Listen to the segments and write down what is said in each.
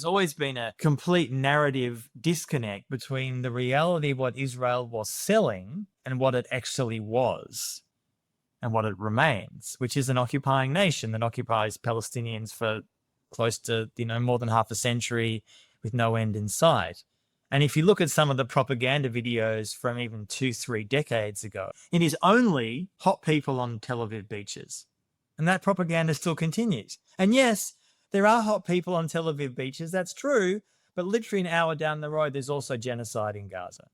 There's always been a complete narrative disconnect between the reality of what Israel was selling and what it actually was and what it remains, which is an occupying nation that occupies Palestinians for close to, more than half a century with no end in sight. And if you look at some of the propaganda videos from even 2-3 decades ago, it is only hot people on Tel Aviv beaches. And that propaganda still continues. And yes, there are hot people on Tel Aviv beaches, that's true, but literally an hour down the road, there's also genocide in Gaza.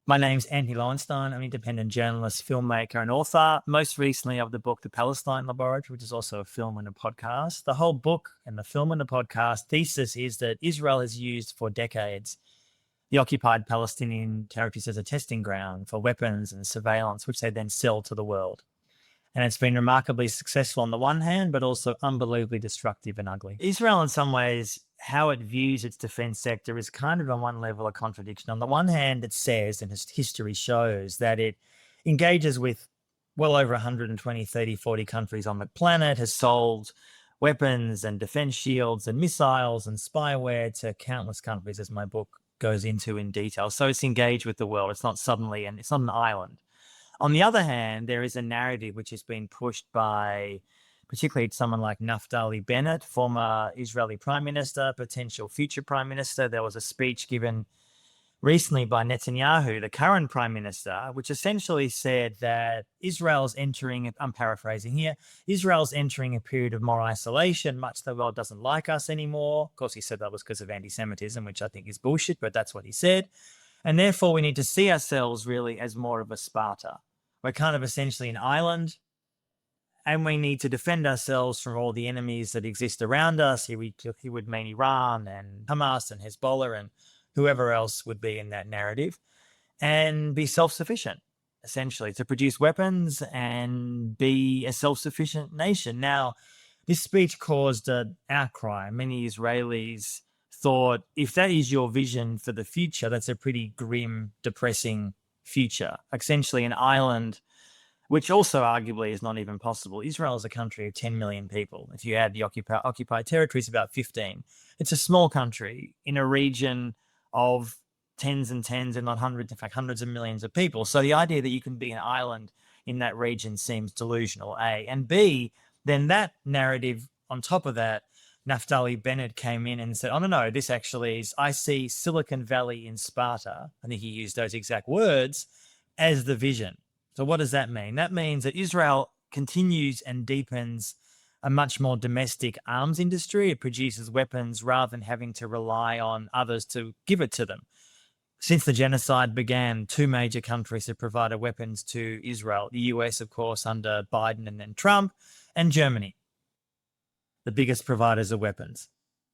My name's Antony Loewenstein. I'm an independent journalist, filmmaker, and author, most recently of the book, The Palestine Laboratory, which is also a film and a podcast. The whole book and the film and the podcast thesis is that Israel has used for decades the occupied Palestinian territories as a testing ground for weapons and surveillance, which they then sell to the world. And it's been remarkably successful on the one hand, but also unbelievably destructive and ugly. Israel, in some ways, how it views its defense sector is kind of on one level a contradiction. On the one hand, it says, and history shows, that it engages with well over 120, 30, 40 countries on the planet, has sold weapons and defense shields and missiles and spyware to countless countries, as my book goes into in detail. So it's engaged with the world. It's not suddenly, and it's not an island. On the other hand, there is a narrative which has been pushed by particularly someone like Naftali Bennett, former Israeli prime minister, potential future prime minister. There was a speech given recently by Netanyahu, the current prime minister, which essentially said that Israel's entering, I'm paraphrasing here, Israel's entering a period of more isolation, much the world doesn't like us anymore. Of course, he said that was because of anti-Semitism, which I think is bullshit, but that's what he said. And therefore, we need to see ourselves really as more of a Sparta. We're kind of essentially an island, and we need to defend ourselves from all the enemies that exist around us. He would mean Iran and Hamas and Hezbollah and whoever else would be in that narrative, and be self-sufficient, essentially, to produce weapons and be a self-sufficient nation. Now, this speech caused an outcry. Many Israelis thought, if that is your vision for the future, that's a pretty grim, depressing future. Essentially an island, which also arguably is not even possible. Israel is a country of 10 million people. If you add the occupied territories, about 15. It's a small country in a region of tens and tens, and not hundreds, in fact, hundreds of millions of people. So the idea that you can be an island in that region seems delusional, A. And B, then that narrative on top of that, Naftali Bennett came in and said, oh, no, this actually is, I see Silicon Valley in Sparta, I think he used those exact words, as the vision. So what does that mean? That means that Israel continues and deepens a much more domestic arms industry. It produces weapons rather than having to rely on others to give it to them. Since the genocide began, 2 major countries have provided weapons to Israel. The US, of course, under Biden and then Trump, and Germany, the biggest providers of weapons.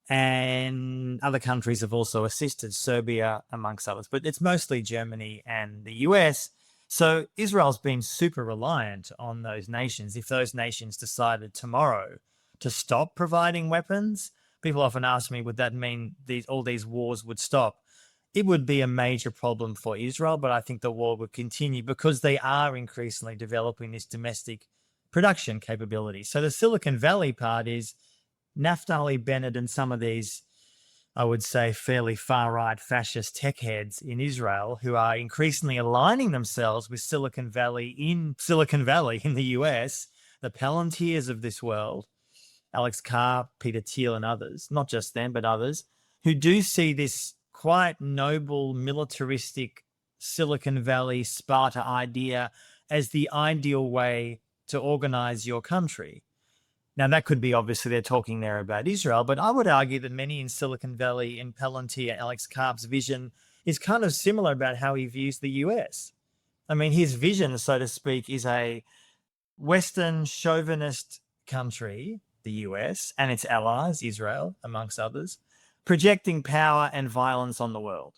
And other countries have also assisted, Serbia, amongst others. But it's mostly Germany and the US. So Israel's been super reliant on those nations. If those nations decided tomorrow to stop providing weapons, people often ask me, would that mean all these wars would stop? It would be a major problem for Israel, but I think the war would continue because they are increasingly developing this domestic production capability. So the Silicon Valley part is Naftali Bennett and some of these, I would say, fairly far-right fascist tech heads in Israel who are increasingly aligning themselves with Silicon Valley in the US, the Palantirs of this world, Alex Carr, Peter Thiel and others, not just them, but others, who do see this quite noble, militaristic Silicon Valley Sparta idea as the ideal way to organize your country. Now, that could be, obviously, they're talking there about Israel, but I would argue that many in Silicon Valley and Palantir, Alex Karp's vision is kind of similar about how he views the US. I mean, his vision, so to speak, is a Western chauvinist country, the US, and its allies, Israel, amongst others, projecting power and violence on the world.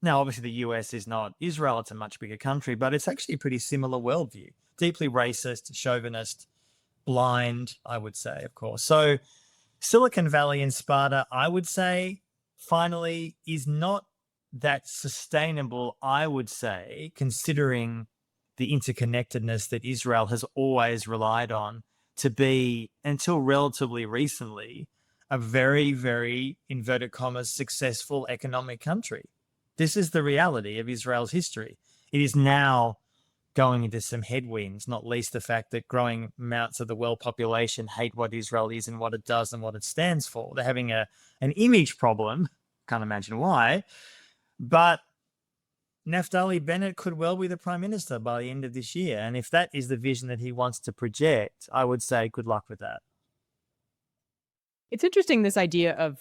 Now, obviously, the US is not Israel. It's a much bigger country, but it's actually a pretty similar worldview. Deeply racist, chauvinist, blind, I would say, of course. So Silicon Valley and Sparta, I would say, finally, is not that sustainable, I would say, considering the interconnectedness that Israel has always relied on to be, until relatively recently, a very, very, inverted commas, successful economic country. This is the reality of Israel's history. It is now going into some headwinds, not least the fact that growing amounts of the world population hate what Israel is and what it does and what it stands for. They're having an image problem. Can't imagine why. But Naftali Bennett could well be the prime minister by the end of this year. And if that is the vision that he wants to project, I would say good luck with that. It's interesting, this idea of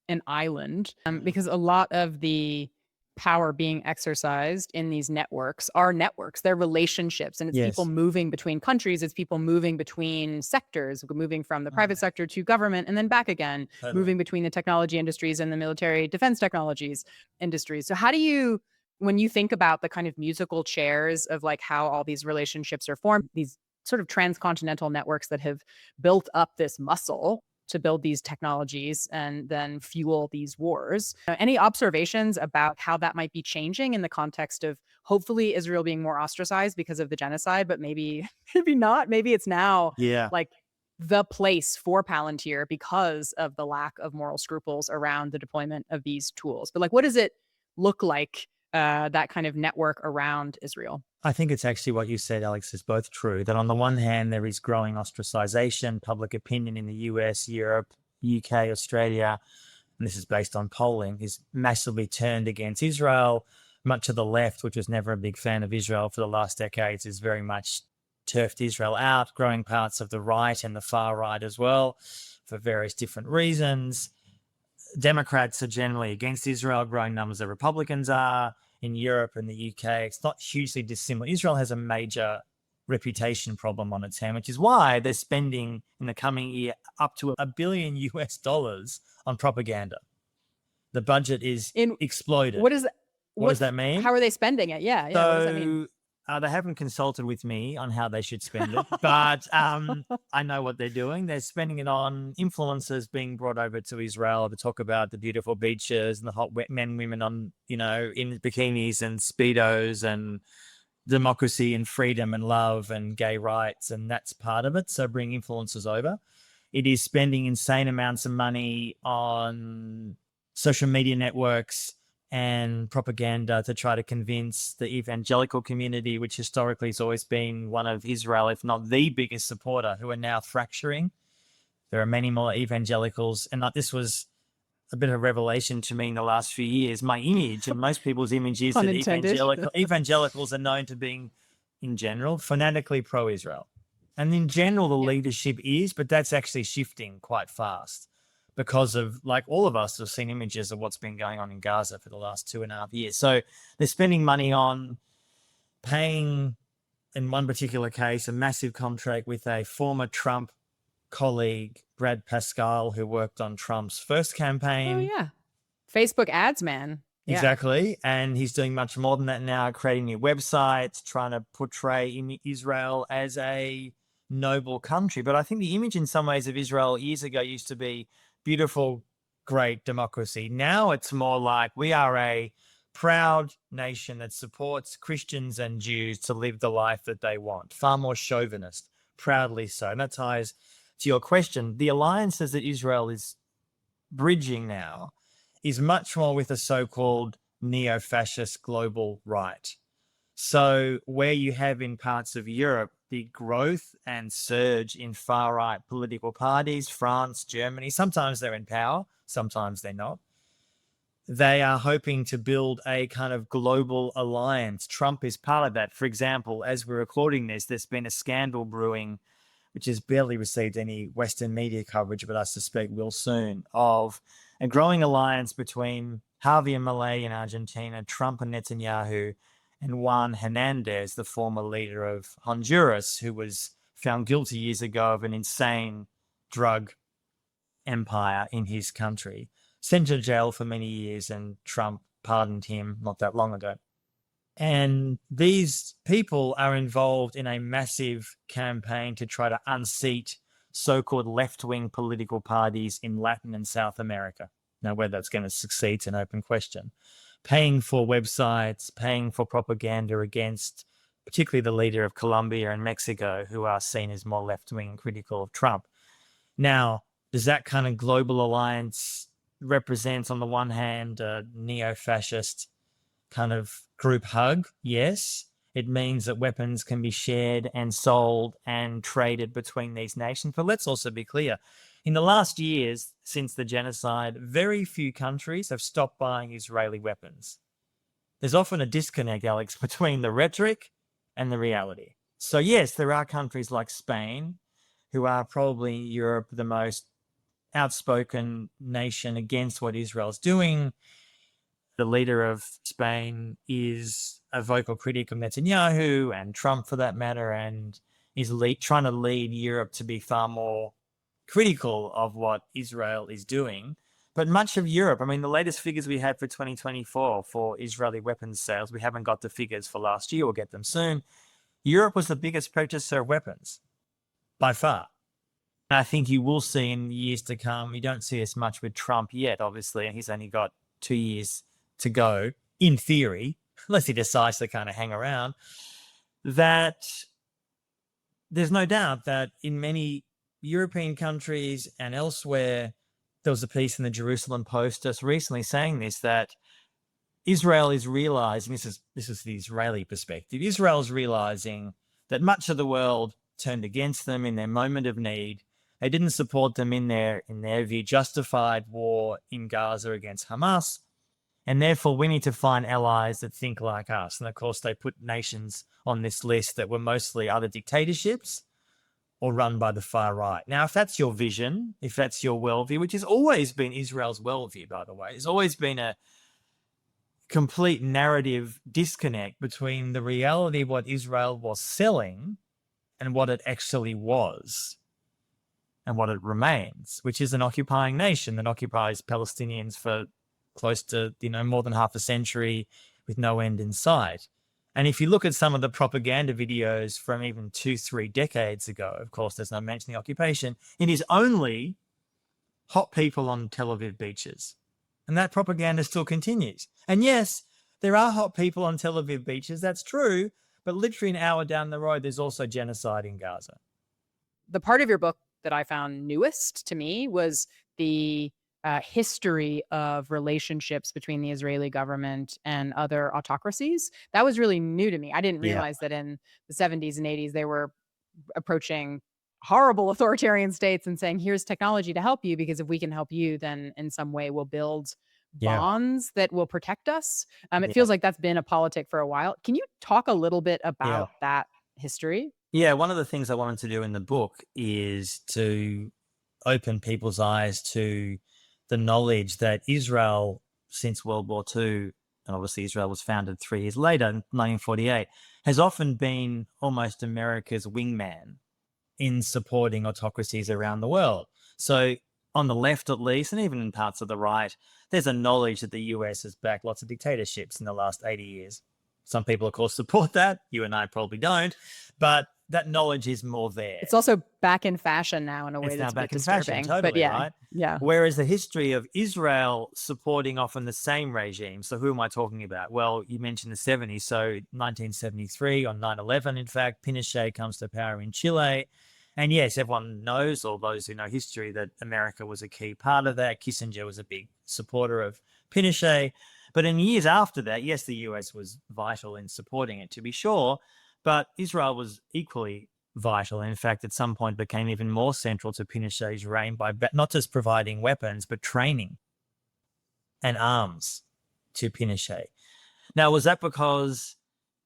an island, because a lot of the power being exercised in these networks are networks, they're relationships, and it's Yes. people moving between countries, it's people moving between sectors, moving from the private sector to government and then back again, moving between the technology industries and the military defense technologies industries. So how do you, when you think about the kind of musical chairs of like how all these relationships are formed, these sort of transcontinental networks that have built up this muscle to build these technologies and then fuel these wars. Any observations about how that might be changing in the context of hopefully Israel being more ostracized because of the genocide, but maybe not. Maybe it's now like the place for Palantir because of the lack of moral scruples around the deployment of these tools. But like, what does it look like, that kind of network around Israel? I think it's actually what you said, Alex, is both true. That on the one hand, there is growing ostracization, public opinion in the US, Europe, UK, Australia, and this is based on polling, is massively turned against Israel. Much of the left, which was never a big fan of Israel for the last decades, is very much turfed Israel out, growing parts of the right and the far right as well, for various different reasons. Democrats are generally against Israel, growing numbers of Republicans are. In Europe and the UK, it's not hugely dissimilar. Israel has a major reputation problem on its hands, which is why they're spending in the coming year up to $1 billion on propaganda. The budget is exploded. What does that mean? How are they spending it? Yeah. So, what does that mean? They haven't consulted with me on how they should spend it, but I know what they're doing. They're spending it on influencers being brought over to Israel to talk about the beautiful beaches and the hot men, women on, in bikinis and Speedos and democracy and freedom and love and gay rights. And that's part of it. So bring influencers over. It is spending insane amounts of money on social media networks and propaganda to try to convince the evangelical community, which historically has always been one of Israel, if not the biggest supporter, who are now fracturing. There are many more evangelicals. And this was a bit of a revelation to me in the last few years. My image and most people's image is that evangelicals are known to being, in general, fanatically pro-Israel. And in general, the leadership is, but that's actually shifting quite fast. Because of, like, all of us have seen images of what's been going on in Gaza for the last 2.5 years. So they're spending money on paying, in one particular case, a massive contract with a former Trump colleague, Brad Pascal, who worked on Trump's first campaign. Oh, yeah. Facebook ads, man. Exactly. And he's doing much more than that now, creating new websites, trying to portray Israel as a noble country. But I think the image in some ways of Israel years ago used to be beautiful, great democracy. Now it's more like we are a proud nation that supports Christians and Jews to live the life that they want. Far more chauvinist, proudly so. And that ties to your question. The alliances that Israel is bridging now is much more with a so-called neo-fascist global right. So where you have in parts of Europe the growth and surge in far-right political parties, France, Germany, sometimes they're in power, sometimes they're not. They are hoping to build a kind of global alliance. Trump is part of that. For example, as we're recording this, there's been a scandal brewing, which has barely received any Western media coverage, but I suspect will soon, of a growing alliance between Javier Milei in Argentina, Trump and Netanyahu, and Juan Hernandez, the former leader of Honduras, who was found guilty years ago of an insane drug empire in his country, sent to jail for many years, and Trump pardoned him not that long ago. And these people are involved in a massive campaign to try to unseat so-called left-wing political parties in Latin and South America. Now, whether that's going to succeed is an open question. Paying for websites, paying for propaganda against particularly the leader of Colombia and Mexico, who are seen as more left-wing and critical of Trump. Now, Does that kind of global alliance represent, on the one hand, a neo-fascist kind of group hug? Yes. It means that weapons can be shared and sold and traded between these nations. But let's also be clear. In the last years since the genocide, very few countries have stopped buying Israeli weapons. There's often a disconnect, Alex, between the rhetoric and the reality. So yes, there are countries like Spain, who are probably in Europe the most outspoken nation against what Israel's doing. The leader of Spain is a vocal critic of Netanyahu and Trump, for that matter, and is trying to lead Europe to be far more critical of what Israel is doing. But much of Europe, I mean, the latest figures we had for 2024 for Israeli weapons sales, we haven't got the figures for last year, we'll get them soon. Europe was the biggest purchaser of weapons by far. And I think you will see in years to come, you don't see as much with Trump yet, obviously, and he's only got 2 years to go, in theory, unless he decides to kind of hang around, that there's no doubt that in many European countries and elsewhere, there was a piece in the Jerusalem Post just recently saying this, that Israel is realizing, this is the Israeli perspective, Israel is realizing that much of the world turned against them in their moment of need. They didn't support them in their view, justified war in Gaza against Hamas. And therefore, we need to find allies that think like us. And of course, they put nations on this list that were mostly either dictatorships or run by the far right. Now, if that's your vision, if that's your worldview, which has always been Israel's worldview, by the way, it's always been a complete narrative disconnect between the reality of what Israel was selling and what it actually was and what it remains, which is an occupying nation that occupies Palestinians for close to, more than half a century with no end in sight. And if you look at some of the propaganda videos from even 2-3 decades ago, of course, there's no mention of the occupation, it is only hot people on Tel Aviv beaches. And that propaganda still continues. And yes, there are hot people on Tel Aviv beaches, that's true, but literally an hour down the road, there's also genocide in Gaza. The part of your book that I found newest to me was the history of relationships between the Israeli government and other autocracies. That was really new to me. I didn't realize that in the 70s and 80s, they were approaching horrible authoritarian states and saying, here's technology to help you, because if we can help you, then in some way we'll build bonds that will protect us. It feels like that's been a politic for a while. Can you talk a little bit about that history? Yeah, one of the things I wanted to do in the book is to open people's eyes to the knowledge that Israel, since World War II, and obviously Israel was founded 3 years later, in 1948, has often been almost America's wingman in supporting autocracies around the world. So on the left, at least, and even in parts of the right, there's a knowledge that the US has backed lots of dictatorships in the last 80 years. Some people, of course, support that. You and I probably don't. But that knowledge is more there. It's also back in fashion now in a way that's a bit disturbing. Totally, but right? Yeah. Whereas the history of Israel supporting often the same regime. So who am I talking about? Well, you mentioned the 70s. So 1973, on 9/11, in fact, Pinochet comes to power in Chile. And yes, everyone knows, or those who know history, that America was a key part of that. Kissinger was a big supporter of Pinochet. But in years after that, yes, the US was vital in supporting it, to be sure. But Israel was equally vital. In fact, at some point became even more central to Pinochet's reign by not just providing weapons, but training and arms to Pinochet. Now, was that because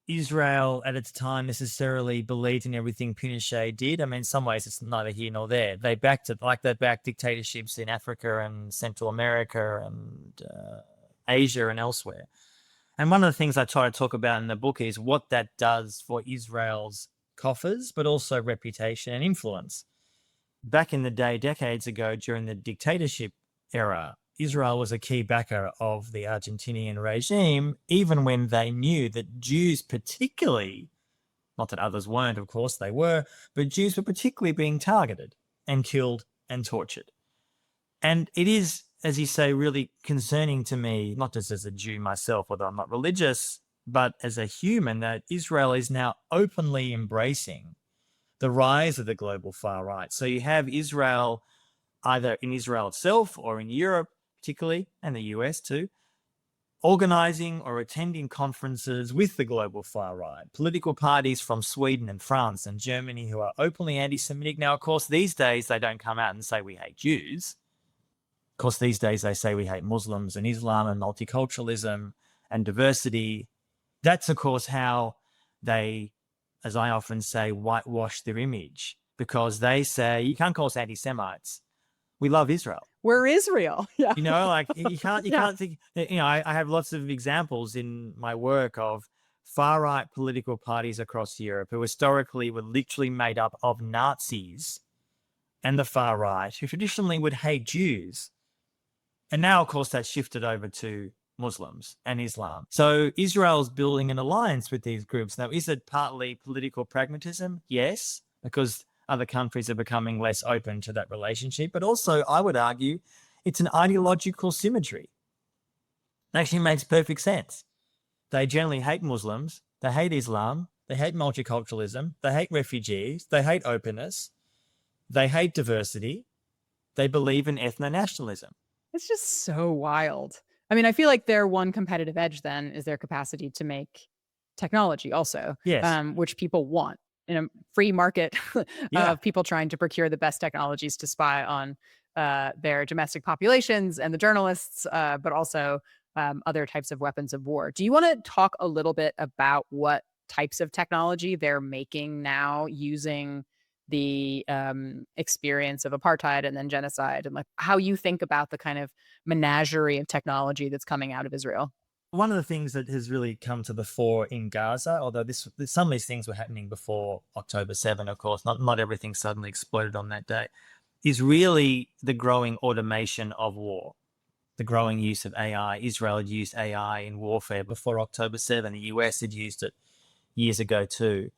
Israel at its time necessarily believed in everything Pinochet did? I mean, in some ways, it's neither here nor there. They backed it, like they backed dictatorships in Africa and Central America and Asia and elsewhere. And one of the things I try to talk about in the book is what that does for Israel's coffers, but also reputation and influence. Back in the day, decades ago, during the dictatorship era, Israel was a key backer of the Argentinian regime, even when they knew that Jews particularly, not that others weren't, of course they were, but Jews were particularly being targeted and killed and tortured. And it is, as you say, really concerning to me, not just as a Jew myself, although I'm not religious, but as a human, that Israel is now openly embracing the rise of the global far right. So you have Israel either in Israel itself or in Europe, particularly, and the US too, organizing or attending conferences with the global far right, political parties from Sweden and France and Germany who are openly anti-Semitic. Now, of course, these days they don't come out and say we hate Jews. Of course, these days they say we hate Muslims and Islam and multiculturalism and diversity. That's, of course, how they, as I often say, whitewash their image, because they say, you can't call us anti-Semites. We love Israel. We're Israel. Yeah. You know, like you can't think, you know, I have lots of examples in my work of far right political parties across Europe who historically were literally made up of Nazis and the far right, who traditionally would hate Jews. And now, of course, that's shifted over to Muslims and Islam. So Israel's building an alliance with these groups. Now, is it partly political pragmatism? Yes, because other countries are becoming less open to that relationship. But also, I would argue, it's an ideological symmetry. It actually makes perfect sense. They generally hate Muslims, they hate Islam, they hate multiculturalism, they hate refugees, they hate openness, they hate diversity, they believe in ethno-nationalism. It's just so wild. I mean, I feel like their one competitive edge then is their capacity to make technology also, Yes. which people want in a free market of people trying to procure the best technologies to spy on their domestic populations and the journalists, but also other types of weapons of war. Do you want to talk a little bit about what types of technology they're making now using the experience of apartheid and then genocide, and like how you think about the kind of menagerie of technology that's coming out of Israel? One of the things that has really come to the fore in Gaza, although some of these things were happening before October 7, of course, not everything suddenly exploded on that day, is really the growing automation of war, the growing use of AI. Israel had used AI in warfare before October 7. The US had used it years ago too.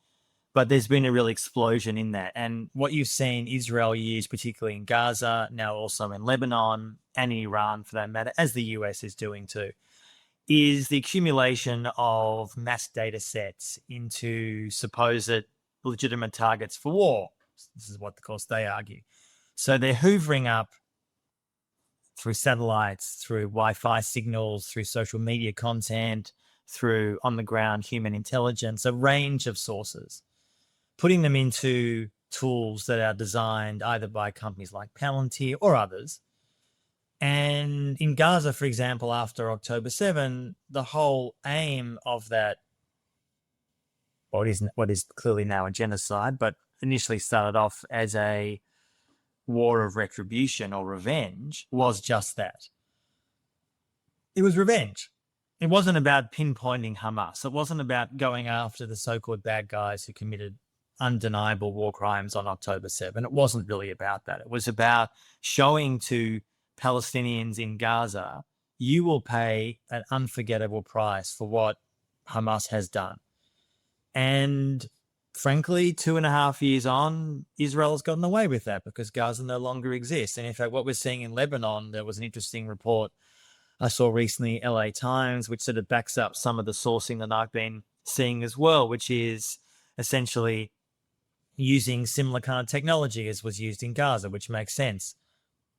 But there's been a real explosion in that. And what you've seen Israel use, particularly in Gaza, now also in Lebanon and in Iran for that matter, as the US is doing too, is the accumulation of mass data sets into supposed legitimate targets for war. This is what, of course, they argue. So they're hoovering up through satellites, through Wi-Fi signals, through social media content, through on-the-ground human intelligence, a range of sources, putting them into tools that are designed either by companies like Palantir or others. And in Gaza, for example, after October 7, the whole aim of that, what is clearly now a genocide, but initially started off as a war of retribution or revenge, was just that. It was revenge. It wasn't about pinpointing Hamas. It wasn't about going after the so-called bad guys who committed undeniable war crimes on October 7. It wasn't really about that. It was about showing to Palestinians in Gaza, you will pay an unforgettable price for what Hamas has done. And frankly, 2.5 years on, Israel's gotten away with that because Gaza no longer exists. And in fact, what we're seeing in Lebanon, there was an interesting report I saw recently, LA Times, which sort of backs up some of the sourcing that I've been seeing as well, which is essentially using similar kind of technology as was used in Gaza, which makes sense.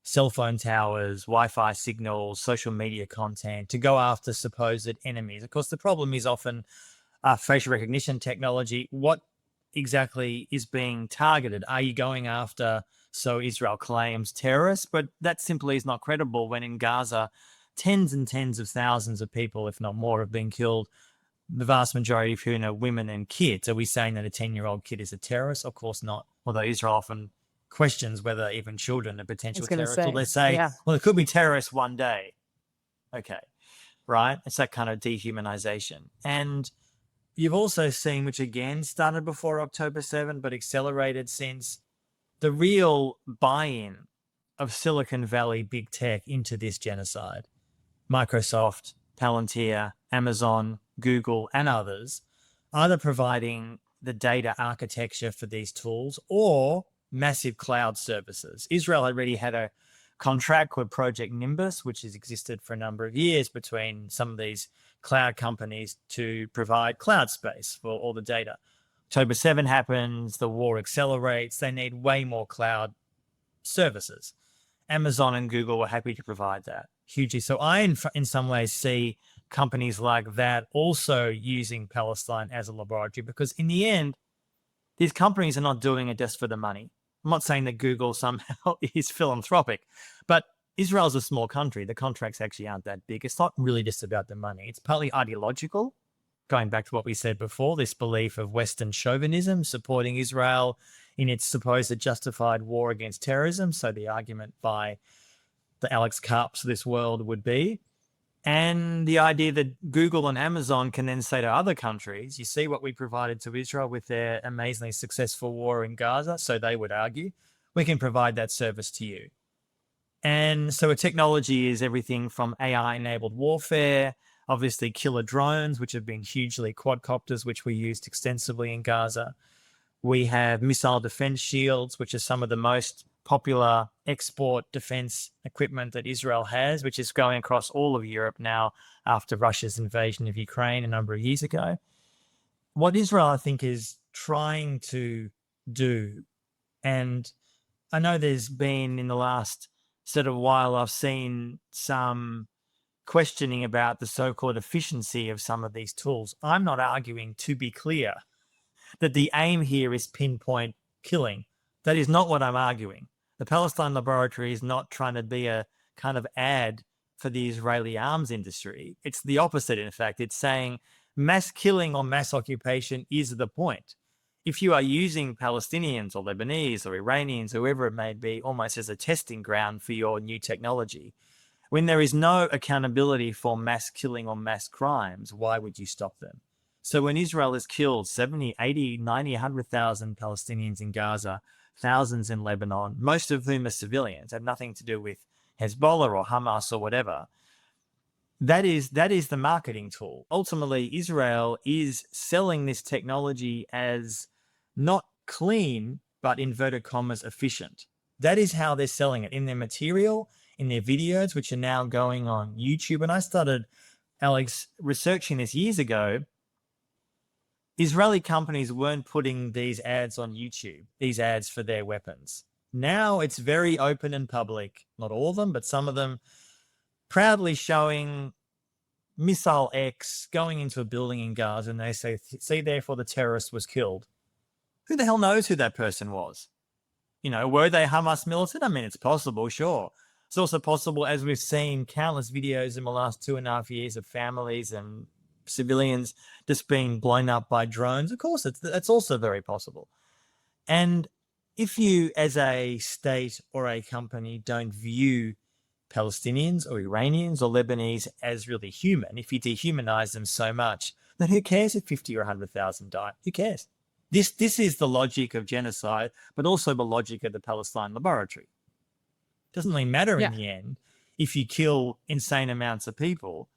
Cell phone towers, Wi-Fi signals, social media content to go after supposed enemies. Of course, the problem is often facial recognition technology. What exactly is being targeted? Are you going after, so Israel claims, terrorists? But that simply is not credible when in Gaza, tens and tens of thousands of people, if not more, have been killed. The vast majority of whom are women and kids. Are we saying that a 10-year-old kid is a terrorist? Of course not. Although Israel often questions whether even children are potential terrorists. Well, they say, well, it could be terrorists one day. Okay, right? It's that kind of dehumanization. And you've also seen, which again started before October 7, but accelerated since, the real buy-in of Silicon Valley big tech into this genocide. Microsoft, Palantir, Amazon, Google, and others, either providing the data architecture for these tools or massive cloud services. Israel already had a contract with Project Nimbus, which has existed for a number of years between some of these cloud companies to provide cloud space for all the data. October 7 happens, the war accelerates, they need way more cloud services. Amazon and Google were happy to provide that hugely. So I, in some ways, see companies like that also using Palestine as a laboratory, because in the end, these companies are not doing it just for the money. I'm not saying that Google somehow is philanthropic, but Israel's a small country. The contracts actually aren't that big. It's not really just about the money. It's partly ideological, going back to what we said before, this belief of Western chauvinism supporting Israel in its supposed justified war against terrorism. So the argument by the Alix Karps of this world would be, and the idea that Google and Amazon can then say to other countries, you see what we provided to Israel with their amazingly successful war in Gaza. So they would argue, we can provide that service to you. And so a technology is everything from AI-enabled warfare, obviously killer drones, which have been hugely, quadcopters, which we used extensively in Gaza. We have missile defense shields, which are some of the most popular export defense equipment that Israel has, which is going across all of Europe now after Russia's invasion of Ukraine a number of years ago. What Israel, I think, is trying to do, and I know there's been in the last sort of while, I've seen some questioning about the so-called efficiency of some of these tools. I'm not arguing, to be clear, that the aim here is pinpoint killing. That is not what I'm arguing. The Palestine Laboratory is not trying to be a kind of ad for the Israeli arms industry. It's the opposite, in fact. It's saying mass killing or mass occupation is the point. If you are using Palestinians or Lebanese or Iranians, whoever it may be, almost as a testing ground for your new technology, when there is no accountability for mass killing or mass crimes, why would you stop them? So when Israel has killed 70, 80, 90, 100,000 Palestinians in Gaza, thousands in Lebanon, most of whom are civilians, have nothing to do with Hezbollah or Hamas or whatever, that is the marketing tool. Ultimately, Israel is selling this technology as not clean, but inverted commas, efficient. That is how they're selling it in their material, in their videos, which are now going on YouTube. And I started, Alex, researching this years ago. Israeli companies weren't putting these ads on YouTube, these ads for their weapons. Now it's very open and public, not all of them, but some of them, proudly showing missile X going into a building in Gaza, and they say, see, therefore the terrorist was killed. Who the hell knows who that person was? You know, were they Hamas militant? I mean, it's possible, sure. It's also possible, as we've seen countless videos in the last 2.5 years of families and civilians just being blown up by drones. Of course, that's also very possible. And if you, as a state or a company, don't view Palestinians or Iranians or Lebanese as really human, if you dehumanize them so much, then who cares if 50 or 100,000 die? Who cares? This is the logic of genocide, but also the logic of the Palestine Laboratory. It doesn't really matter in the end if you kill insane amounts of people,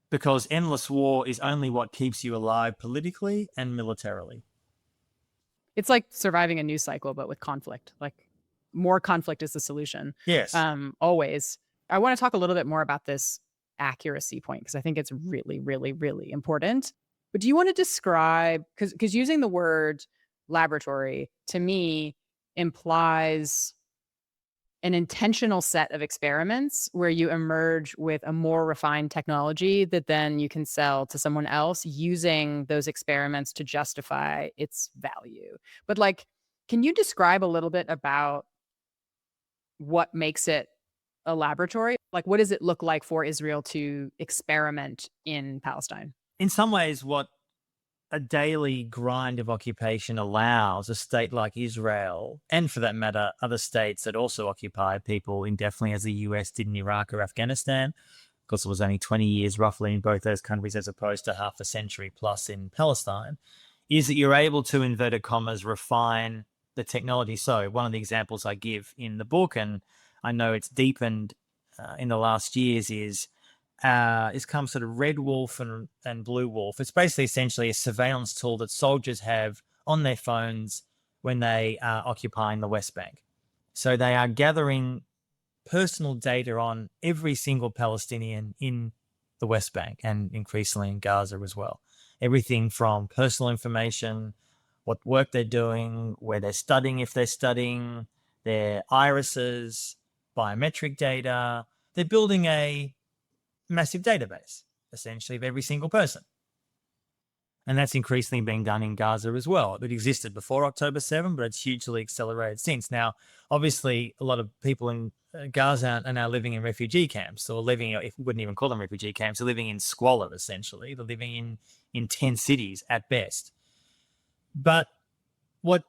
because endless war is only what keeps you alive politically and militarily. It's like surviving a news cycle, but with conflict. Like, more conflict is the solution. Yes. Always. I want to talk a little bit more about this accuracy point, because I think it's really, really, really important. But do you want to describe, because using the word laboratory to me implies an intentional set of experiments where you emerge with a more refined technology that then you can sell to someone else using those experiments to justify its value. But like, can you describe a little bit about what makes it a laboratory? Like, what does it look like for Israel to experiment in Palestine? In some ways, what a daily grind of occupation allows a state like Israel, and for that matter, other states that also occupy people indefinitely, as the US did in Iraq or Afghanistan, because it was only 20 years roughly in both those countries as opposed to half a century plus in Palestine, is that you're able to, inverted commas, refine the technology. So one of the examples I give in the book, and I know it's deepened in the last years, is come sort of Red Wolf and Blue Wolf. It's basically essentially a surveillance tool that soldiers have on their phones when they are occupying the West Bank. So they are gathering personal data on every single Palestinian in the West Bank and increasingly in Gaza as well. Everything from personal information, what work they're doing, where they're studying, if they're studying, their irises, biometric data. They're building a massive database, essentially, of every single person. And that's increasingly being done in Gaza as well. It existed before October 7, but it's hugely accelerated since. Now, obviously, a lot of people in Gaza are now living in refugee camps, or living, if we wouldn't even call them refugee camps, they're living in squalor, essentially. They're living in 10 cities at best. But what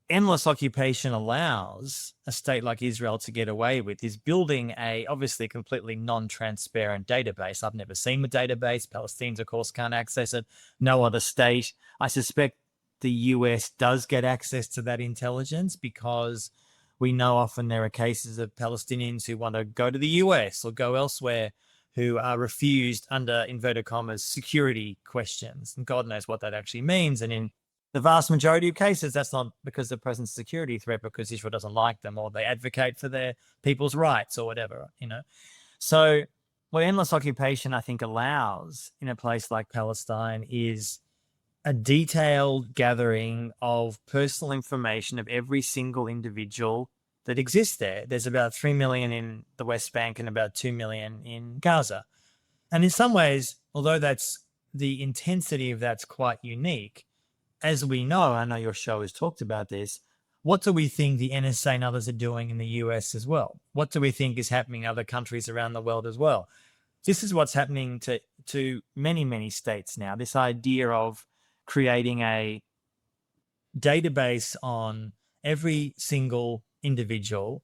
endless occupation allows a state like Israel to get away with is building a obviously completely non-transparent database. I've never seen the database. Palestinians, of course, can't access it. No other state. I suspect the US does get access to that intelligence because we know often there are cases of Palestinians who want to go to the US or go elsewhere who are refused under, inverted commas, security questions. And God knows what that actually means. And in the vast majority of cases, that's not because they're present security threat, because Israel doesn't like them or they advocate for their people's rights or whatever, So what endless occupation, I think, allows in a place like Palestine is a detailed gathering of personal information of every single individual that exists there. There's about 3 million in the West Bank and about 2 million in Gaza. And in some ways, although the intensity of that's quite unique, as we know, I know your show has talked about this, what do we think the NSA and others are doing in the US as well? What do we think is happening in other countries around the world as well? This is what's happening to many, many states now, this idea of creating a database on every single individual.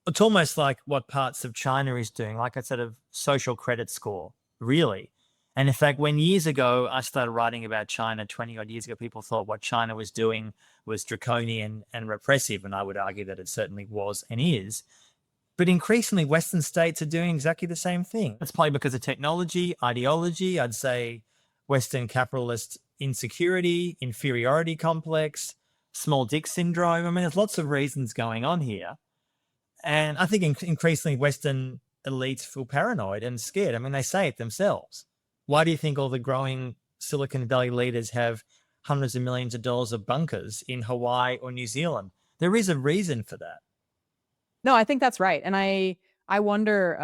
It's almost like what parts of China is doing, like a sort of social credit score, really. And in fact, when years ago I started writing about China, 20 odd years ago, people thought what China was doing was draconian and repressive. And I would argue that it certainly was and is. But increasingly, Western states are doing exactly the same thing. It's probably because of technology, ideology, I'd say Western capitalist insecurity, inferiority complex, small dick syndrome. I mean, there's lots of reasons going on here. And I think increasingly Western elites feel paranoid and scared. I mean, they say it themselves. Why do you think all the growing Silicon Valley leaders have hundreds of millions of dollars of bunkers in Hawaii or New Zealand? There is a reason for that. No, I think that's right. And I wonder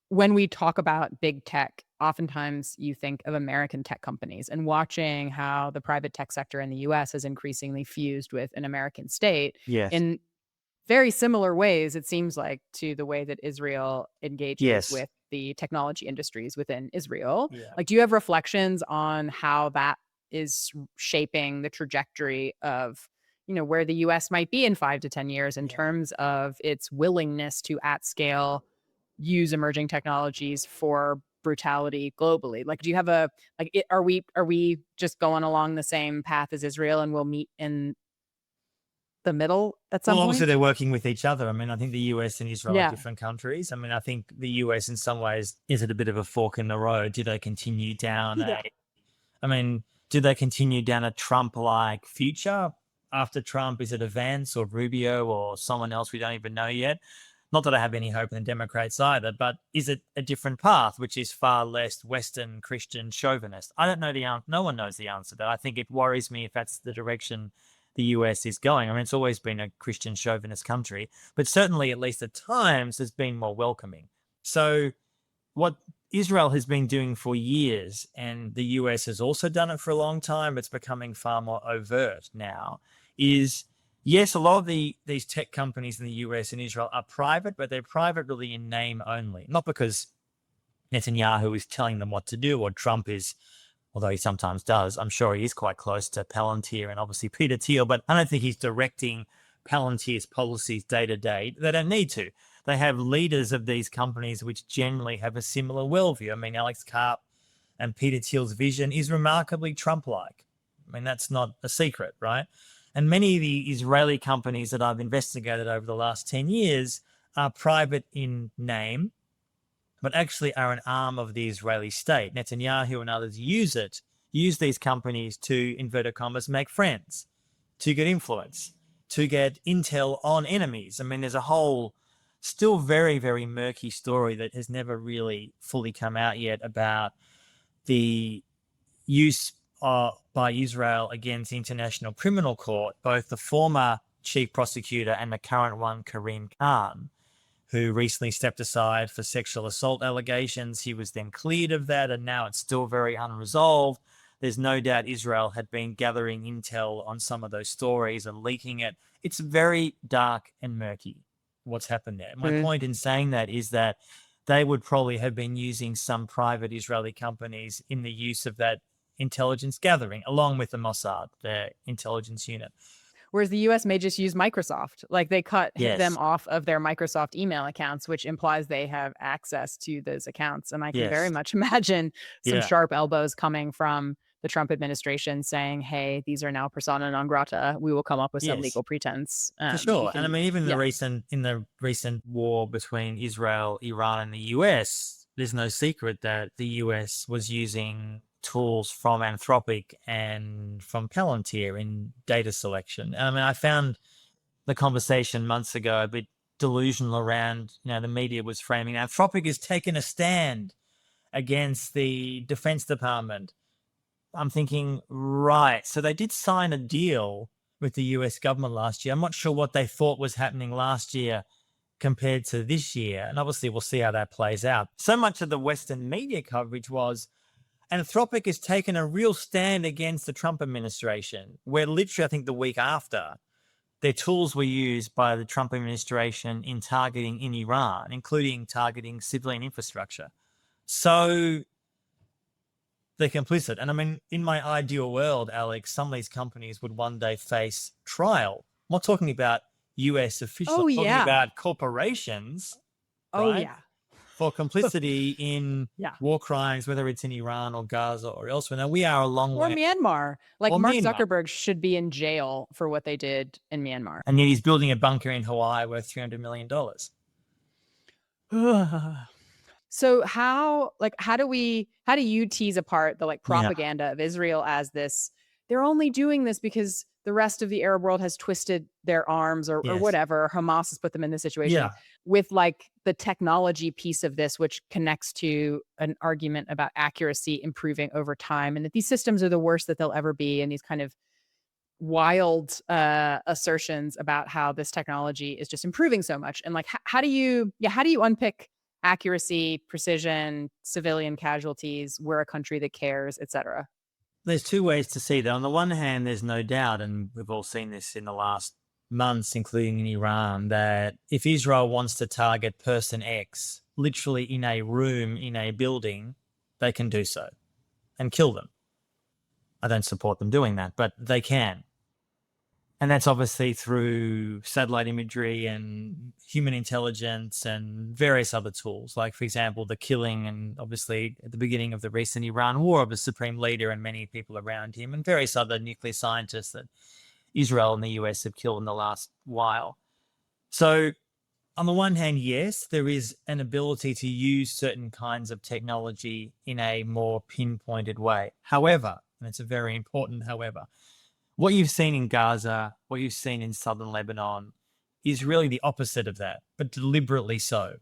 when we talk about big tech, oftentimes you think of American tech companies, and watching how the private tech sector in the US has increasingly fused with an American state. Yes. In very similar ways, it seems like, to the way that Israel engages with the technology industries within Israel. Yeah. Like, do you have reflections on how that is shaping the trajectory of, where the US might be in 5 to 10 years in terms of its willingness to at scale use emerging technologies for brutality globally? Like, do you have are we just going along the same path as Israel, and we'll meet in the middle at some point? Obviously they're working with each other. I mean, I think the US and Israel are different countries. I mean, I think the US in some ways is at a bit of a fork in the road. Do they continue down do they continue down a Trump-like future? After Trump, is it a Vance or Rubio or someone else we don't even know yet? Not that I have any hope in the Democrats either, but is it a different path, which is far less Western Christian chauvinist? I don't know the answer. No one knows the answer to that. I think it worries me if that's the direction the US is going. I mean, it's always been a Christian chauvinist country, but certainly, at least at times, has been more welcoming. So what Israel has been doing for years, and the US has also done it for a long time, it's becoming far more overt now, is, yes, a lot of these tech companies in the US and Israel are private, but they're private really in name only. Not because Netanyahu is telling them what to do, or Trump is, although he sometimes does. I'm sure he is quite close to Palantir and obviously Peter Thiel, but I don't think he's directing Palantir's policies day to day. They don't need to. They have leaders of these companies which generally have a similar worldview. I mean, Alex Karp and Peter Thiel's vision is remarkably Trump-like. I mean, that's not a secret, right? And many of the Israeli companies that I've investigated over the last 10 years are private in name, but actually are an arm of the Israeli state. Netanyahu and others use these companies to, inverted commas, make friends, to get influence, to get intel on enemies. I mean, there's a whole still very, very murky story that has never really fully come out yet about the use by Israel against the International Criminal Court, both the former chief prosecutor and the current one, Karim Khan, who recently stepped aside for sexual assault allegations. He was then cleared of that, and now it's still very unresolved. There's no doubt Israel had been gathering intel on some of those stories and leaking it. It's very dark and murky what's happened there. My point in saying that is that they would probably have been using some private Israeli companies in the use of that intelligence gathering, along with the Mossad, their intelligence unit. Whereas the US may just use Microsoft. Like they cut Yes. them off of their Microsoft email accounts, which implies they have access to those accounts. And I can very Yes. much imagine some Yeah. sharp elbows coming from the Trump administration saying, hey, these are now persona non grata. We will come up with some Yes. legal pretense. For sure. And I mean, even yeah. in the recent war between Israel, Iran, and the US, there's no secret that the US was using tools from Anthropic and from Palantir in data selection. I mean, I found the conversation months ago a bit delusional around, the media was framing Anthropic has taken a stand against the Defense Department. I'm thinking, right, so they did sign a deal with the US government last year. I'm not sure what they thought was happening last year compared to this year. And obviously we'll see how that plays out. So much of the Western media coverage was Anthropic has taken a real stand against the Trump administration, where literally, I think the week after, their tools were used by the Trump administration in targeting in Iran, including targeting civilian infrastructure. So they're complicit. And I mean, in my ideal world, Alex, some of these companies would one day face trial. I'm not talking about US officials, I'm talking about corporations. Oh, right? yeah. For complicity in Yeah. war crimes, whether it's in Iran or Gaza or elsewhere. Now, we are a long Or way. Myanmar. Like Or Mark Myanmar. Zuckerberg should be in jail for what they did in Myanmar. And yet he's building a bunker in Hawaii worth $300 million. So how do you tease apart the like propaganda of Israel as this, they're only doing this because the rest of the Arab world has twisted their arms or whatever, Hamas has put them in this situation, with like the technology piece of this, which connects to an argument about accuracy improving over time, and that these systems are the worst that they'll ever be, and these kind of wild assertions about how this technology is just improving so much. And like, how do you unpick accuracy, precision, civilian casualties, we're a country that cares, etc.? There's two ways to see that. On the one hand, there's no doubt, and we've all seen this in the last months, including in Iran, that if Israel wants to target person X, literally in a room, in a building, they can do so and kill them. I don't support them doing that, but they can. And that's obviously through satellite imagery and human intelligence and various other tools, like, for example, the killing and obviously at the beginning of the recent Iran war of the supreme leader and many people around him, and various other nuclear scientists that Israel and the US have killed in the last while. So on the one hand, yes, there is an ability to use certain kinds of technology in a more pinpointed way. However, and it's a very important however, what you've seen in Gaza, what you've seen in southern Lebanon is really the opposite of that, but deliberately so.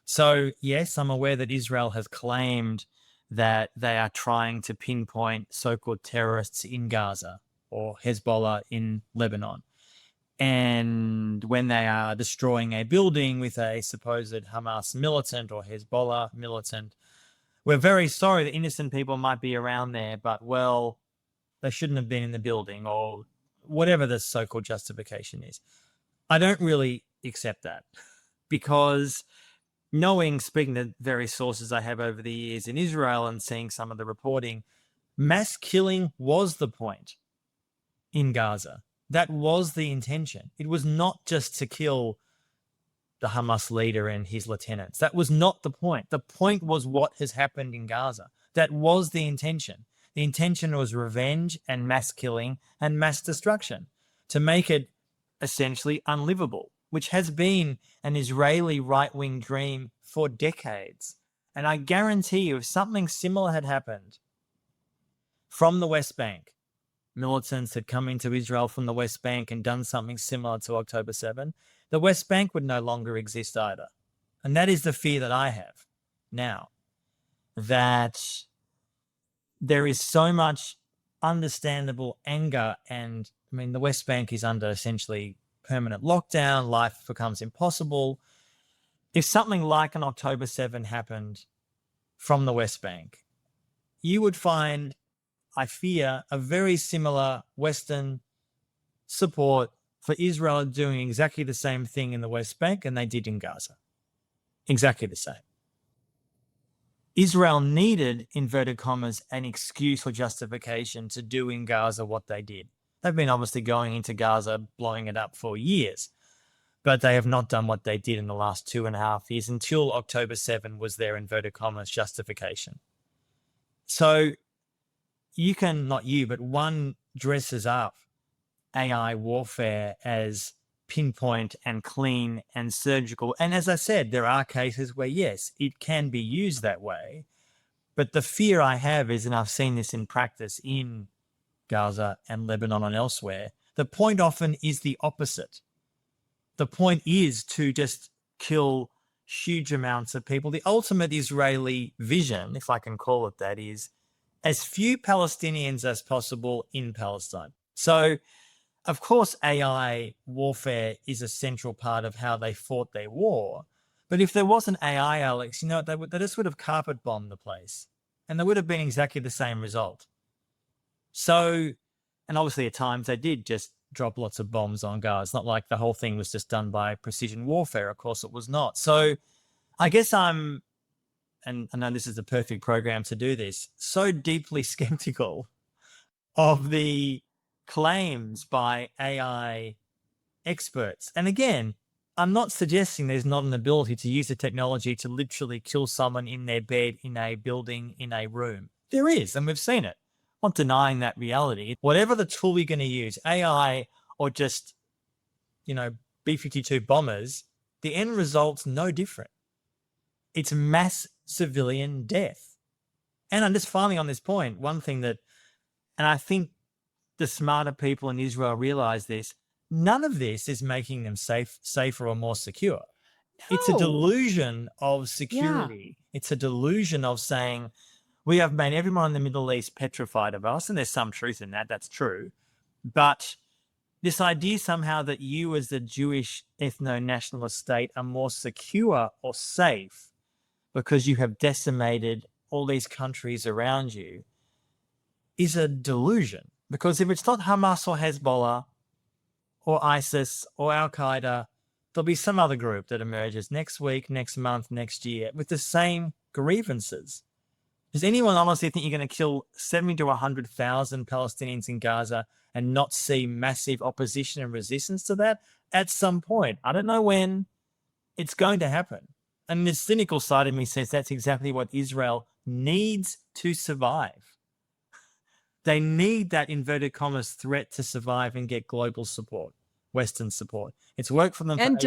So, yes, I'm aware that Israel has claimed that they are trying to pinpoint so-called terrorists in Gaza or Hezbollah in Lebanon. And when they are destroying a building with a supposed Hamas militant or Hezbollah militant, we're very sorry that innocent people might be around there, but, well, they shouldn't have been in the building or whatever the so-called justification is. I don't really accept that because speaking to various sources I have over the years in Israel and seeing some of the reporting, mass killing was the point in Gaza. That was the intention. It was not just to kill the Hamas leader and his lieutenants. That was not the point. The point was what has happened in Gaza. That was the intention. The intention was revenge and mass killing and mass destruction to make it essentially unlivable, which has been an Israeli right-wing dream for decades. And I guarantee you, if something similar had happened from the West Bank, militants had come into Israel from the West Bank and done something similar to October 7, the West Bank would no longer exist either. And that is the fear that I have now, that there is so much understandable anger, and I mean, the West Bank is under essentially permanent lockdown, life becomes impossible. If something like an October 7 happened from the West Bank, you would find, I fear, a very similar Western support for Israel doing exactly the same thing in the West Bank and they did in Gaza. Exactly the same. Israel needed, inverted commas, an excuse or justification to do in Gaza what they did. They've been obviously going into Gaza, blowing it up for years, but they have not done what they did in the last 2.5 years until October 7 was their, inverted commas, justification. So you can, not you, but one dresses up AI warfare as pinpoint and clean and surgical. And as I said, there are cases where, yes, it can be used that way. But the fear I have is, and I've seen this in practice in Gaza and Lebanon and elsewhere, the point often is the opposite. The point is to just kill huge amounts of people. The ultimate Israeli vision, if I can call it that, is as few Palestinians as possible in Palestine. So, of course, AI warfare is a central part of how they fought their war. But if there wasn't AI, Alex, they just would have carpet bombed the place. And there would have been exactly the same result. So, and obviously at times they did just drop lots of bombs on Gaza. It's not like the whole thing was just done by precision warfare. Of course it was not. So I guess and I know this is the perfect program to do this, so deeply skeptical of the claims by AI experts. And again, I'm not suggesting there's not an ability to use the technology to literally kill someone in their bed, in a building, in a room. There is, and we've seen it. I'm not denying that reality. Whatever the tool you're going to use, AI or just, B-52 bombers, the end result's no different. It's mass civilian death. And I'm just finally on this point, one thing that, and I think the smarter people in Israel realize this, none of this is making them safer or more secure. No. It's a delusion of security. Yeah. It's a delusion of saying, we have made everyone in the Middle East petrified of us, and there's some truth in that, that's true. But this idea somehow that you as the Jewish ethno-nationalist state are more secure or safe because you have decimated all these countries around you is a delusion. Because if it's not Hamas or Hezbollah or ISIS or Al-Qaeda, there'll be some other group that emerges next week, next month, next year with the same grievances. Does anyone honestly think you're going to kill 70 to 100,000 Palestinians in Gaza and not see massive opposition and resistance to that? At some point, I don't know when, it's going to happen. And the cynical side of me says that's exactly what Israel needs to survive. They need that, inverted commas, threat to survive and get global support, Western support. It's worked for them for 80 years.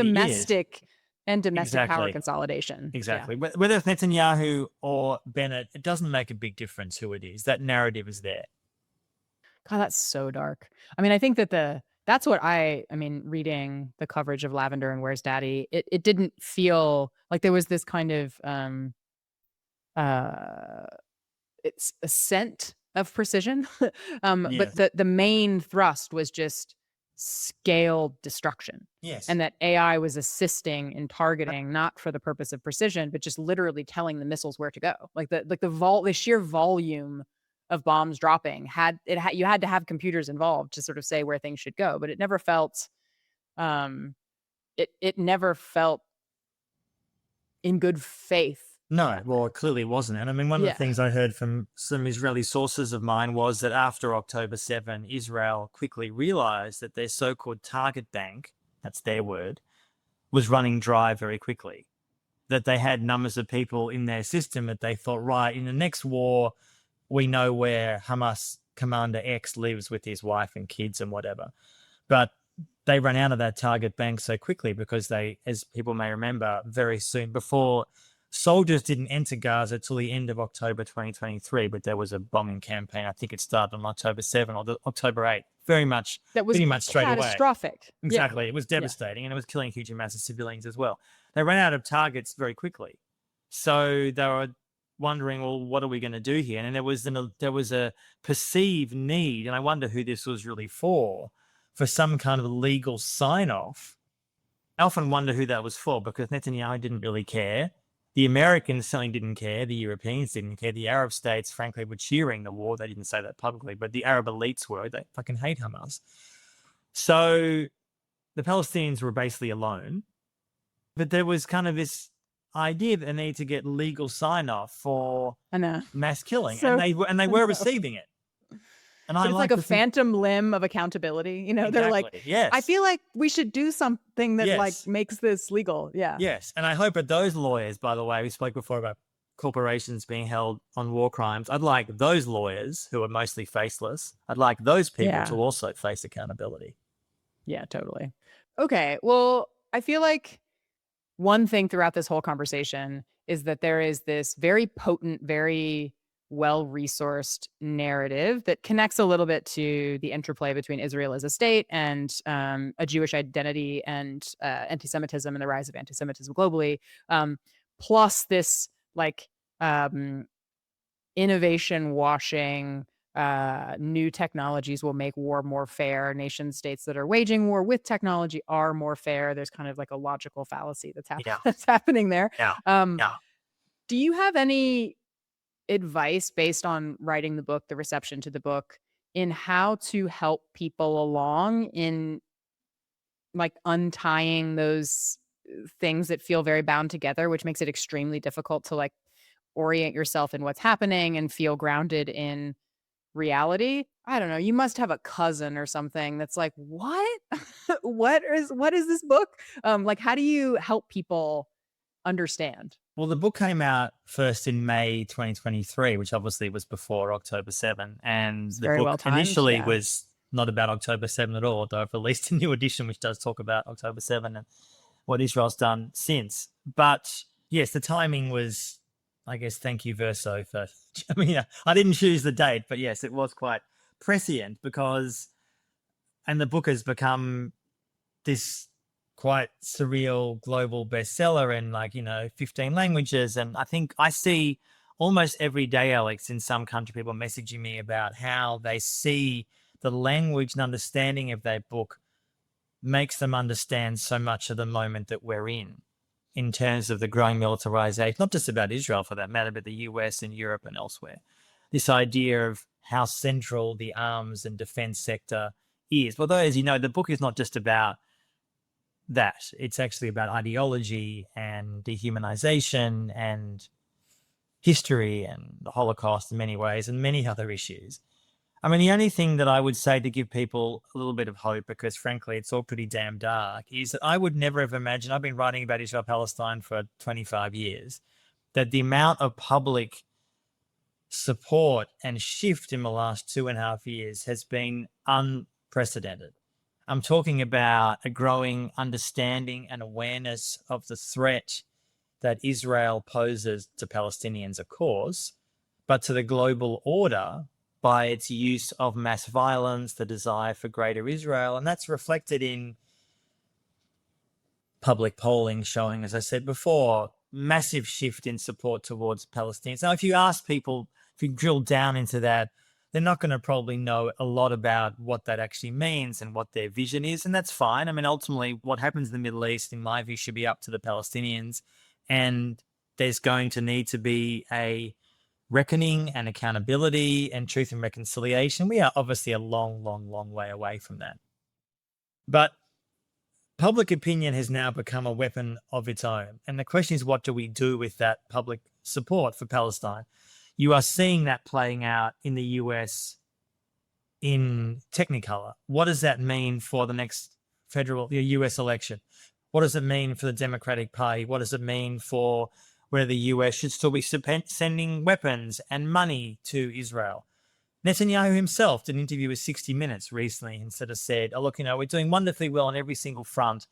And domestic Exactly. Power consolidation. Exactly. Yeah. Whether it's Netanyahu or Bennett, it doesn't make a big difference who it is. That narrative is there. God, that's so dark. I mean, I think that that's what reading the coverage of Lavender and Where's Daddy, it didn't feel like there was this kind of it's a scent of precision. Yes. But the main thrust was just scaled destruction. Yes. And that AI was assisting in targeting, not for the purpose of precision, but just literally telling the missiles where to go. Like the sheer volume of bombs dropping you had to have computers involved to sort of say where things should go, but it never felt it never felt in good faith. No, well, it clearly wasn't. And I mean, one of the things I heard from some Israeli sources of mine was that after October 7, Israel quickly realized that their so-called target bank, that's their word, was running dry very quickly. That they had numbers of people in their system that they thought, right, in the next war, we know where Hamas Commander X lives with his wife and kids and whatever. But they ran out of that target bank so quickly because they, as people may remember, very soon before, soldiers didn't enter Gaza till the end of October 2023, but there was a bombing campaign. I think it started on October 7 or October 8. Pretty much straight away. Catastrophic. Exactly. Yeah. It was devastating and it was killing huge amounts of civilians as well. They ran out of targets very quickly. So they were wondering, well, what are we going to do here? And there was a perceived need, and I wonder who this was really for for some kind of legal sign-off. I often wonder who that was for, because Netanyahu didn't really care. The Americans certainly didn't care. The Europeans didn't care. The Arab states, frankly, were cheering the war. They didn't say that publicly, but the Arab elites were. They fucking hate Hamas. So the Palestinians were basically alone. But there was kind of this idea that they need to get legal sign-off for mass killing. So, and they were receiving it. And but it's like a phantom limb of accountability. You know, exactly. They're like, yes. I feel like we should do something that like makes this legal. Yeah. Yes. And I hope that those lawyers, by the way, we spoke before about corporations being held on war crimes. I'd like those lawyers, who are mostly faceless, I'd like those people to also face accountability. Yeah, totally. Okay. Well, I feel like one thing throughout this whole conversation is that there is this very potent, very well-resourced narrative that connects a little bit to the interplay between Israel as a state and a Jewish identity and anti-Semitism and the rise of anti-Semitism globally, plus this like innovation washing, new technologies will make war more fair. Nation states that are waging war with technology are more fair. There's kind of like a logical fallacy that's happening there. Do you have any advice based on writing the book, the reception to the book, in how to help people along in like untying those things that feel very bound together, which makes it extremely difficult to like orient yourself in what's happening and feel grounded in reality? I don't know. You must have a cousin or something that's like, what? what is this book? Like, how do you help people understand? Well, the book came out first in May 2023, which obviously was before October 7. And the book initially was not about October 7 at all, though I've released a new edition which does talk about October 7 and what Israel's done since. But yes, the timing was, I guess, thank you, Verso, for, I mean, I didn't choose the date, but yes, it was quite prescient because, and the book has become this quite surreal global bestseller in 15 languages. And I think I see almost every day, Alix, in some country, people messaging me about how they see the language and understanding of their book makes them understand so much of the moment that we're in terms of the growing militarization, not just about Israel for that matter, but the US and Europe and elsewhere. This idea of how central the arms and defense sector is. Although, as you know, the book is not just about that. It's actually about ideology and dehumanization and history and the Holocaust in many ways and many other issues. I mean, the only thing that I would say to give people a little bit of hope, because frankly, it's all pretty damn dark, is that I would never have imagined, I've been writing about Israel-Palestine for 25 years, that the amount of public support and shift in the last 2.5 years has been unprecedented. I'm talking about a growing understanding and awareness of the threat that Israel poses to Palestinians, of course, but to the global order by its use of mass violence, the desire for greater Israel. And that's reflected in public polling showing, as I said before, massive shift in support towards Palestinians. Now, if you ask people, if you drill down into that, they're not going to probably know a lot about what that actually means and what their vision is. And that's fine. I mean, ultimately, what happens in the Middle East, in my view, should be up to the Palestinians. And there's going to need to be a reckoning and accountability and truth and reconciliation. We are obviously a long, long, long way away from that. But public opinion has now become a weapon of its own. And the question is, what do we do with that public support for Palestine? You are seeing that playing out in the US in Technicolor. What does that mean for the next the US election? What does it mean for the Democratic Party? What does it mean for whether the US should still be sending weapons and money to Israel? Netanyahu himself did an interview with 60 Minutes recently and sort of said, oh, look, we're doing wonderfully well on every single front.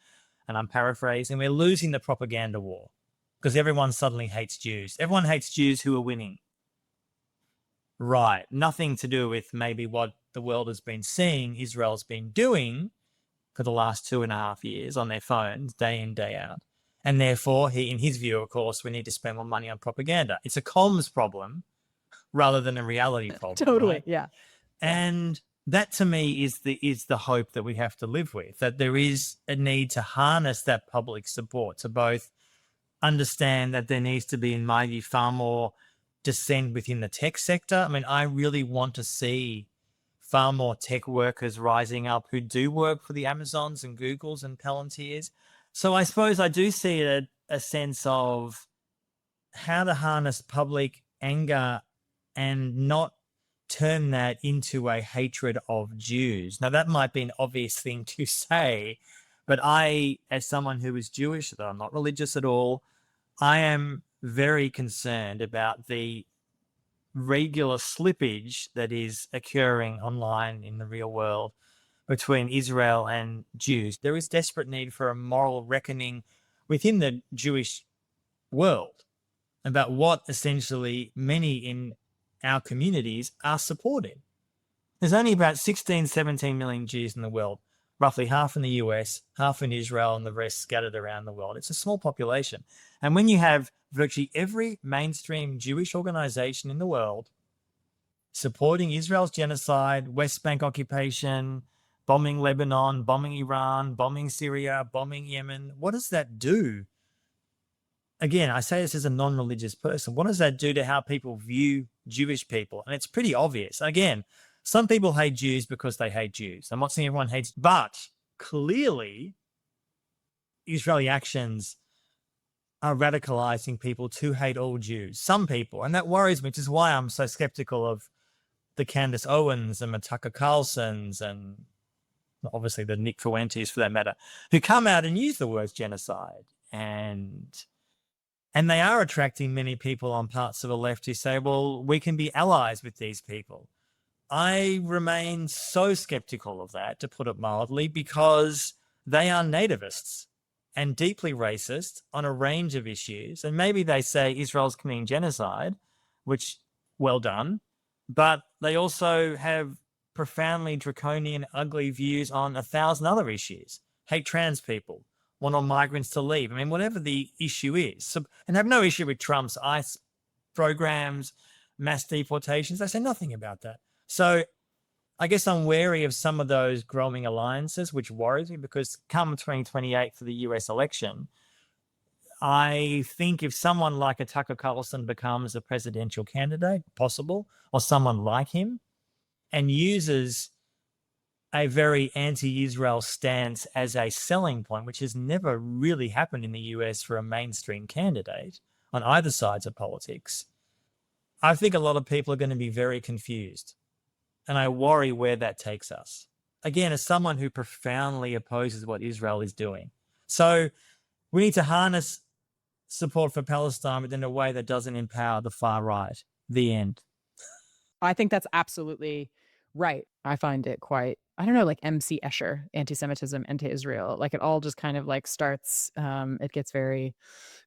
And I'm paraphrasing, we're losing the propaganda war because everyone suddenly hates Jews. Everyone hates Jews who are winning. Right. Nothing to do with maybe what the world has been seeing Israel's been doing for the last 2.5 years on their phones, day in, day out. And therefore, in his view, of course, we need to spend more money on propaganda. It's a comms problem rather than a reality problem. Totally, right? yeah. And that to me is the hope that we have to live with, that there is a need to harness that public support to both understand that there needs to be, in my view, far more dissent within the tech sector. I mean, I really want to see far more tech workers rising up who do work for the Amazons and Googles and Palantirs. So I suppose I do see a sense of how to harness public anger and not turn that into a hatred of Jews. Now, that might be an obvious thing to say, but I, as someone who is Jewish, though I'm not religious at all, I am very concerned about the regular slippage that is occurring online in the real world between Israel and Jews. There is desperate need for a moral reckoning within the Jewish world about what essentially many in our communities are supporting. There's only about 16, 17 million Jews in the world, roughly half in the US, half in Israel, and the rest scattered around the world. It's a small population. And when you have virtually every mainstream Jewish organization in the world supporting Israel's genocide, West Bank occupation, bombing Lebanon, bombing Iran, bombing Syria, bombing Yemen, what does that do? Again, I say this as a non-religious person. What does that do to how people view Jewish people? And it's pretty obvious. Again, some people hate Jews because they hate Jews. I'm not saying everyone hates, but clearly Israeli actions are radicalizing people to hate all Jews. Some people, and that worries me, which is why I'm so skeptical of the Candace Owens and Tucker Carlsons and obviously the Nick Fuentes for that matter, who come out and use the words genocide. And they are attracting many people on parts of the left who say, well, we can be allies with these people. I remain so skeptical of that, to put it mildly, because they are nativists and deeply racist on a range of issues. And maybe they say Israel's committing genocide, which, well done, but they also have profoundly draconian, ugly views on 1,000 other issues. Hate trans people, want all migrants to leave. I mean, whatever the issue is. So, and have no issue with Trump's ICE programs, mass deportations. They say nothing about that. So I guess I'm wary of some of those growing alliances, which worries me, because come 2028 for the US election, I think if someone like a Tucker Carlson becomes a presidential candidate, possible, or someone like him, and uses a very anti-Israel stance as a selling point, which has never really happened in the US for a mainstream candidate on either sides of politics, I think a lot of people are going to be very confused. And I worry where that takes us. Again, as someone who profoundly opposes what Israel is doing. So we need to harness support for Palestine, but in a way that doesn't empower the far right. The end. I think that's absolutely right. I find it quite, I don't know, like MC Escher, anti-Semitism, anti-Israel. Like it all just kind of like starts, it gets very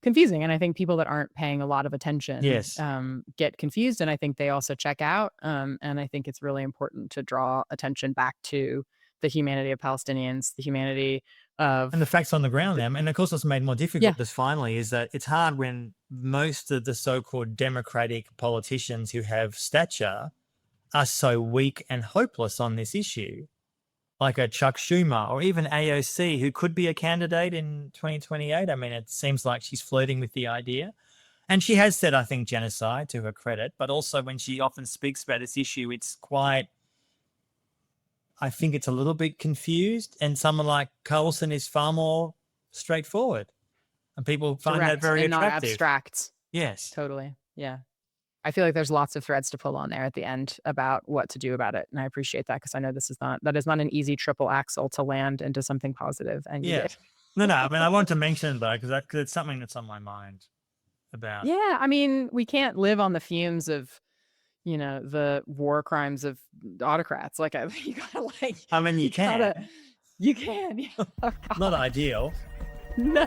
confusing. And I think people that aren't paying a lot of attention get confused. And I think they also check out. And I think it's really important to draw attention back to the humanity of Palestinians, the humanity of... And the facts on the ground, them. And of course, what's made more difficult this finally is that it's hard when most of the so-called democratic politicians who have stature are so weak and hopeless on this issue, like a Chuck Schumer or even AOC, who could be a candidate in 2028. I mean, it seems like she's flirting with the idea. And she has said, I think, genocide to her credit, but also when she often speaks about this issue, it's quite, I think it's a little bit confused. And someone like Carlson is far more straightforward. And people find direct that very and attractive. Not abstract. Yes. Totally. Yeah. I feel like there's lots of threads to pull on there at the end about what to do about it. And I appreciate that, because I know that is not an easy triple axle to land into something positive. And you did. No, I mean, I want to mention it though, because it's something that's on my mind about. Yeah. I mean, we can't live on the fumes of, you know, the war crimes of autocrats. Like you gotta like, I mean, you can. You can. Yeah. Not ideal. No.